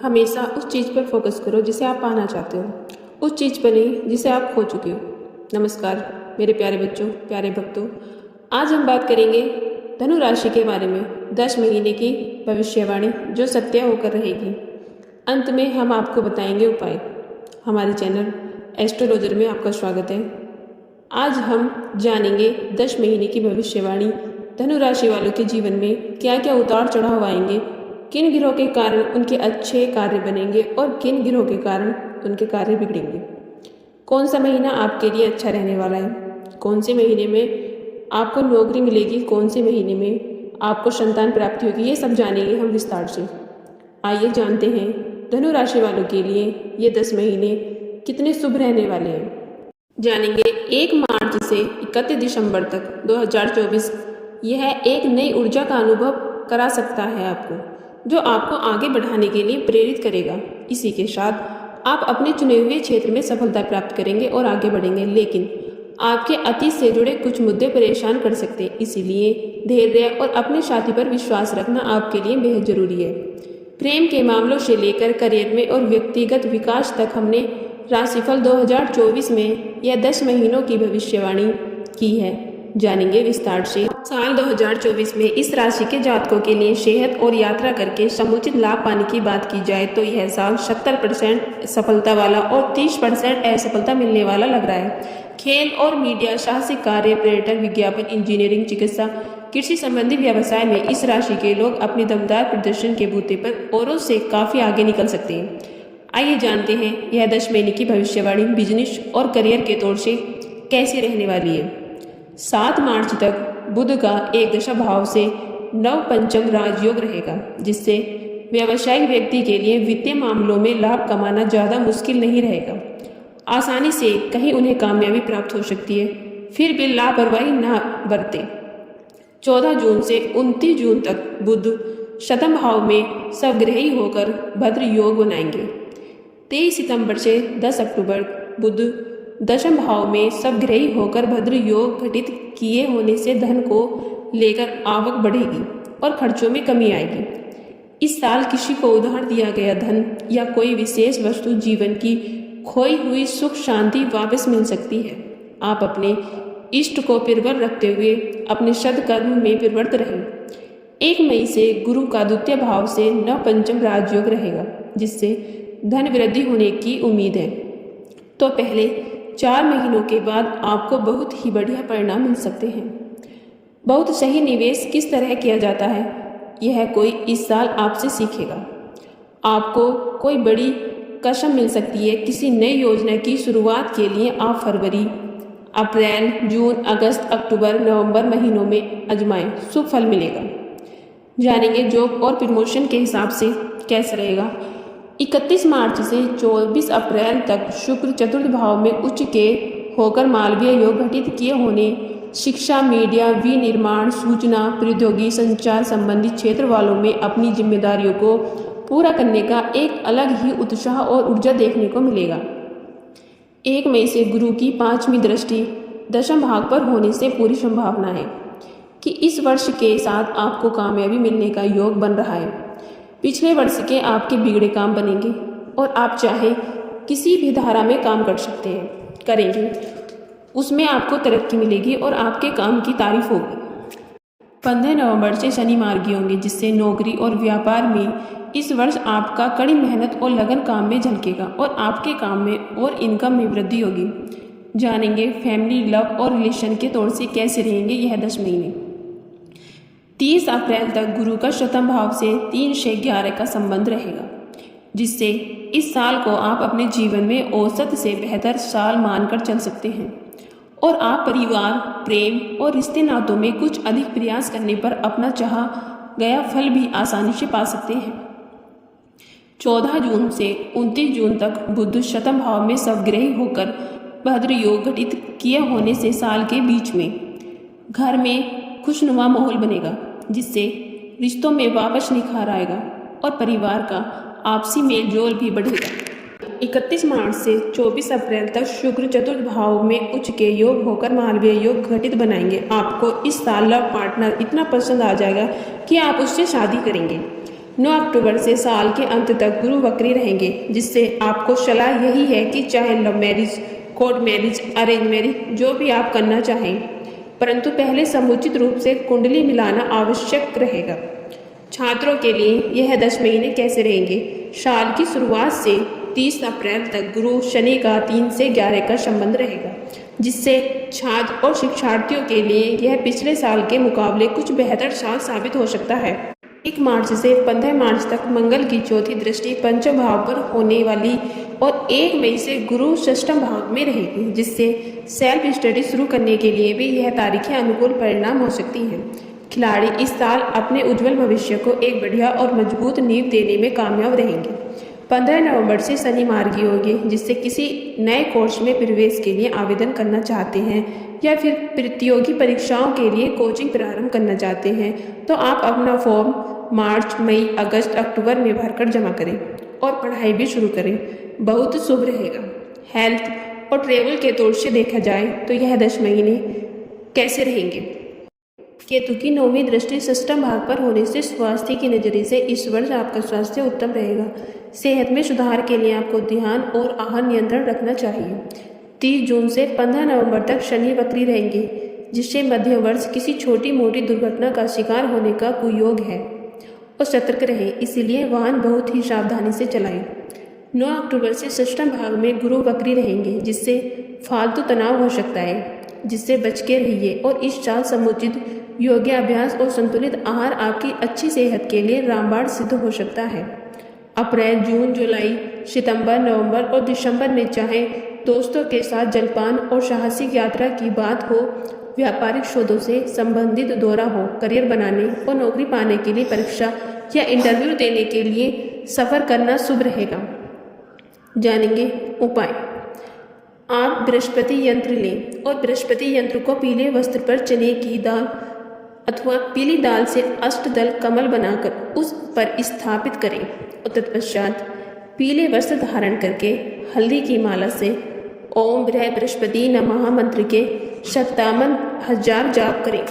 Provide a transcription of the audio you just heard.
हमेशा उस चीज़ पर फोकस करो जिसे आप पाना चाहते हो, उस चीज़ पर नहीं जिसे आप खो चुके हो। नमस्कार मेरे प्यारे बच्चों, प्यारे भक्तों। आज हम बात करेंगे धनु राशि के बारे में, 10 महीने की भविष्यवाणी जो सत्य होकर रहेगी। अंत में हम आपको बताएंगे उपाय। हमारे चैनल एस्ट्रोलॉजर में आपका स्वागत है। आज हम जानेंगे 10 महीने की भविष्यवाणी, धनु राशि वालों के जीवन में क्या क्या उतार चढ़ाव आएंगे, किन ग्रहों के कारण उनके अच्छे कार्य बनेंगे और किन ग्रहों के कारण उनके कार्य बिगड़ेंगे। कौन सा महीना आपके लिए अच्छा रहने वाला है, कौन से महीने में आपको नौकरी मिलेगी, कौन से महीने में आपको संतान प्राप्ति होगी, ये सब जानेंगे हम विस्तार से। आइए जानते हैं धनु राशि वालों के लिए ये 10 महीने कितने शुभ रहने वाले हैं। जानेंगे 1 मार्च से 31 दिसंबर तक 2024 यह एक नई ऊर्जा का अनुभव करा सकता है आपको, जो आपको आगे बढ़ाने के लिए प्रेरित करेगा। इसी के साथ आप अपने चुने हुए क्षेत्र में सफलता प्राप्त करेंगे और आगे बढ़ेंगे, लेकिन आपके अतीत से जुड़े कुछ मुद्दे परेशान कर सकते हैं। इसीलिए धैर्य और अपने साथी पर विश्वास रखना आपके लिए बेहद जरूरी है। प्रेम के मामलों से लेकर करियर में और व्यक्तिगत विकास तक हमने राशिफल 2024 में यह 10 महीनों की भविष्यवाणी की है। जानेंगे विस्तार से। साल 2024 में इस राशि के जातकों के लिए सेहत और यात्रा करके समुचित लाभ पाने की बात की जाए तो यह साल 70% सफलता वाला और 30% असफलता मिलने वाला लग रहा है। खेल और मीडिया, साहसिक कार्य, पर्यटन, विज्ञापन, इंजीनियरिंग, चिकित्सा, कृषि संबंधी व्यवसाय में इस राशि के लोग अपने दमदार प्रदर्शन के बूते पर औरों से काफी आगे निकल सकते हैं। आइए जानते हैं यह 10 महीने की भविष्यवाणी बिजनेस और करियर के तौर से कैसे रहने वाली है। 7 मार्च तक बुध का एक दशा भाव से नव पंचम राजयोग रहेगा, जिससे व्यावसायिक व्यक्ति के लिए वित्तीय मामलों में लाभ कमाना ज़्यादा मुश्किल नहीं रहेगा। आसानी से कहीं उन्हें कामयाबी प्राप्त हो सकती है, फिर भी लापरवाही न बरतें। 14 जून से 29 जून तक बुध शतम भाव में स्वग्रही होकर भद्र योग बनाएंगे। 23 सितंबर से 10 अक्टूबर बुध दशम भाव में स्वग्रही होकर भद्र योग घटित किए होने से धन को लेकर आवक बढ़ेगी और खर्चों में कमी आएगी। इस साल किसी को उधार दिया गया धन या कोई विशेष वस्तु जीवन की खोई हुई सुख शांति वापस मिल सकती है। आप अपने इष्ट को प्रबल रखते हुए अपने सद्कर्म में प्रवृत्त रहें। 1 मई से गुरु का द्वितीय भाव से नव पंचम राजयोग रहेगा, जिससे धन वृद्धि होने की उम्मीद है। तो पहले 4 महीनों के बाद आपको बहुत ही बढ़िया परिणाम मिल सकते हैं। बहुत सही निवेश किस तरह किया जाता है, यह कोई इस साल आपसे सीखेगा। आपको कोई बड़ी कसम मिल सकती है। किसी नई योजना की शुरुआत के लिए आप फरवरी, अप्रैल, जून, अगस्त, अक्टूबर, नवंबर महीनों में आजमाएं, शुभ फल मिलेगा। जानेंगे जॉब और प्रमोशन के हिसाब से कैसा रहेगा। 31 मार्च से 24 अप्रैल तक शुक्र चतुर्थ भाव में उच्च के होकर मालवीय योग घटित किए होने शिक्षा, मीडिया, विनिर्माण, सूचना प्रौद्योगिकी, संचार संबंधी क्षेत्र वालों में अपनी जिम्मेदारियों को पूरा करने का एक अलग ही उत्साह और ऊर्जा देखने को मिलेगा। 1 मई से गुरु की 5वीं दृष्टि दशम भाव पर होने से पूरी संभावना है कि इस वर्ष के साथ आपको कामयाबी मिलने का योग बन रहा है। पिछले वर्ष के आपके बिगड़े काम बनेंगे और आप चाहे किसी भी धारा में काम कर सकते हैं, करेंगे, उसमें आपको तरक्की मिलेगी और आपके काम की तारीफ होगी। 15 नवंबर से शनि मार्गी होंगे, जिससे नौकरी और व्यापार में इस वर्ष आपका कड़ी मेहनत और लगन काम में झलकेगा और आपके काम में और इनकम में वृद्धि होगी। जानेंगे फैमिली, लव और रिलेशन के तौर से कैसे रहेंगे यह 10 महीने। 30 अप्रैल तक गुरु का शतम भाव से 3 से 11 का संबंध रहेगा, जिससे इस साल को आप अपने जीवन में औसत से बेहतर साल मानकर चल सकते हैं और आप परिवार, प्रेम और रिश्ते नातों में कुछ अधिक प्रयास करने पर अपना चाहा गया फल भी आसानी से पा सकते हैं। 14 जून से 29 जून तक बुध शतम भाव में स्वग्रही होकर भद्र योग घटित किए होने से साल के बीच में घर में खुशनुमा माहौल बनेगा, जिससे रिश्तों में वापस निखार आएगा और परिवार का आपसी मेल जोल भी बढ़ेगा। 31 मार्च से 24 अप्रैल तक शुक्र चतुर्थ भाव में उच्च के योग होकर मालवीय योग घटित बनाएंगे। आपको इस साल लव पार्टनर इतना पसंद आ जाएगा कि आप उससे शादी करेंगे। 9 अक्टूबर से साल के अंत तक गुरु वक्री रहेंगे, जिससे आपको सलाह यही है कि चाहे love marriage, court marriage, arrange marriage जो भी आप करना चाहें, परंतु पहले समुचित रूप से कुंडली मिलाना आवश्यक रहेगा। छात्रों के लिए यह 10 महीने कैसे रहेंगे? साल की शुरुआत से 30 अप्रैल तक गुरु शनि का 3 से 11 का संबंध रहेगा, जिससे छात्र और शिक्षार्थियों के लिए यह पिछले साल के मुकाबले कुछ बेहतर साल साबित हो सकता है। 1 मार्च से 15 मार्च तक मंगल की चौथी दृष्टि पंचम भाव पर होने वाली और 1 मई से गुरु षष्ठम भाव में रहेगी, जिससे सेल्फ स्टडी शुरू करने के लिए भी यह तारीखें अनुकूल परिणाम हो सकती हैं। खिलाड़ी इस साल अपने उज्जवल भविष्य को एक बढ़िया और मजबूत नींव देने में कामयाब रहेंगे। 15 नवंबर से शनि मार्गी होंगे, जिससे किसी नए कोर्स में प्रवेश के लिए आवेदन करना चाहते हैं या फिर प्रतियोगी परीक्षाओं के लिए कोचिंग प्रारंभ करना चाहते हैं, तो आप अपना फॉर्म मार्च, मई, अगस्त, अक्टूबर में भरकर जमा करें और पढ़ाई भी शुरू करें। बहुत शुभ रहेगा। हेल्थ और ट्रेवल के तौर से देखा जाए तो यह 10 महीने कैसे रहेंगे? केतु की 9वीं दृष्टि षष्ठम भाव पर होने से स्वास्थ्य की नज़रिए से इस वर्ष आपका स्वास्थ्य उत्तम रहेगा। सेहत में सुधार के लिए आपको ध्यान और आहार नियंत्रण रखना चाहिए। 30 जून से 15 नवंबर तक शनि वक्री रहेंगे, जिससे मध्य वर्ष किसी छोटी मोटी दुर्घटना का शिकार होने का कुयोग है और सतर्क रहें, इसीलिए वाहन बहुत ही सावधानी से चलाएं। 9 अक्टूबर से षष्ठम भाव में गुरु वक्री रहेंगे, जिससे फालतू तनाव हो सकता है, जिससे बच के रहिए और इस साल समुचित योगाभ्यास और संतुलित आहार आपकी अच्छी सेहत के लिए रामबाण सिद्ध हो सकता है। अप्रैल, जून, जुलाई, सितंबर, नवंबर और दिसंबर में चाहे दोस्तों के साथ जलपान और साहसिक यात्रा की बात हो, व्यापारिक सौदों से संबंधित दौरा हो, करियर बनाने और नौकरी पाने के लिए परीक्षा या इंटरव्यू देने के लिए सफ़र करना शुभ रहेगा। जानेंगे उपाय। आप बृहस्पति यंत्र लें और बृहस्पति यंत्र को पीले वस्त्र पर चने की दाल अथवा पीली दाल से अष्टदल कमल बनाकर उस पर स्थापित करें और तत्पश्चात पीले वस्त्र धारण करके हल्दी की माला से ओम बृहस्पति नमः मंत्र के 57,000 जाप करें।